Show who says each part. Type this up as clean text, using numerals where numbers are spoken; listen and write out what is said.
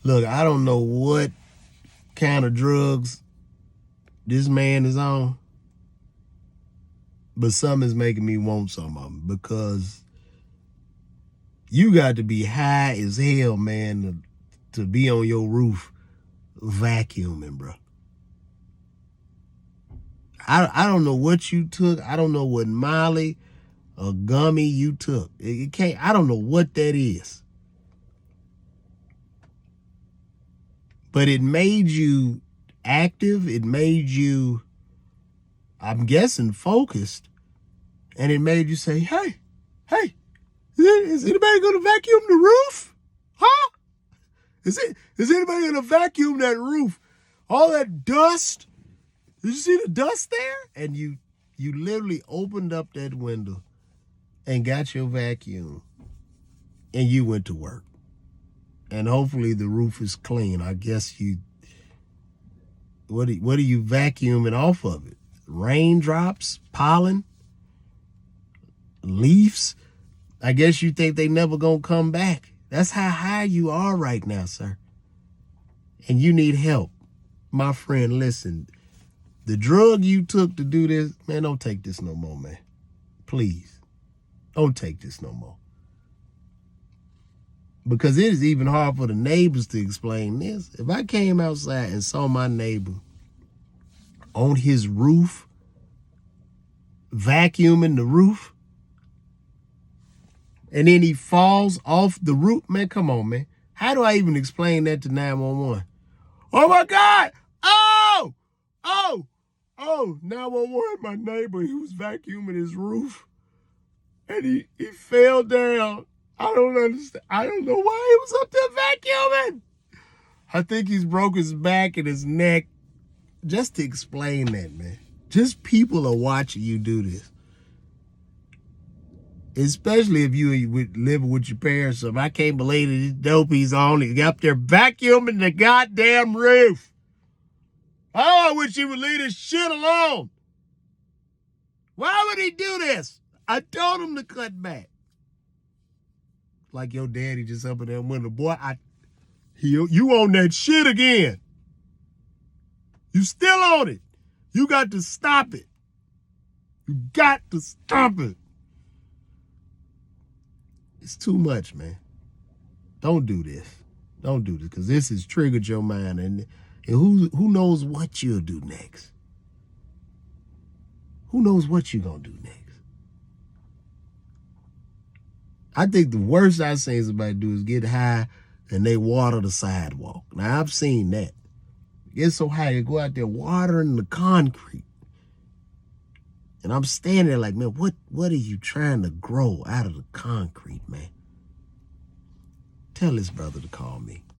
Speaker 1: Look, I don't know what kind of drugs this man is on, but something is making me want some of them because you got to be high as hell, man, to be on your roof vacuuming, bro. I don't know what you took. I don't know what Molly or gummy you took. It can't. I don't know what that is, but it made you active. It made you, I'm guessing, focused, and it made you say, "Hey, hey, is anybody gonna vacuum the roof? Huh? Is anybody gonna vacuum that roof? All that dust. Did you see the dust there?" And you literally opened up that window and got your vacuum, and you went to work. And hopefully the roof is clean. I guess you. What are you vacuuming off of it? Raindrops, pollen, leaves. I guess you think they never gonna come back. That's how high you are right now, sir. And you need help. My friend, listen. The drug you took to do this, man, don't take this no more, man. Please. Don't take this no more. Because it is even hard for the neighbors to explain this. If I came outside and saw my neighbor on his roof, vacuuming the roof, and then he falls off the roof, man, come on, man. How do I even explain that to 911? Oh, my God. Oh, 911, my neighbor, he was vacuuming his roof, and he fell down. I don't understand. I don't know why he was up there vacuuming. I think he's broke his back and his neck. Just to explain that, man. Just people are watching you do this. Especially if you living with your parents. So I can't believe that these dopies on. He got up there vacuuming the goddamn roof. Oh, I wish he would leave this shit alone. Why would he do this? I told him to cut back. Like your daddy just up in there window. Boy, you on that shit again. You still on it. You got to stop it. You got to stop it. It's too much, man. Don't do this. Don't do this, because this has triggered your mind, and who knows what you'll do next. Who knows what you're going to do next? I think the worst I've seen somebody do is get high and they water the sidewalk. Now, I've seen that. Get so high, they go out there watering the concrete. And I'm standing there like, man, what are you trying to grow out of the concrete, man? Tell this brother to call me.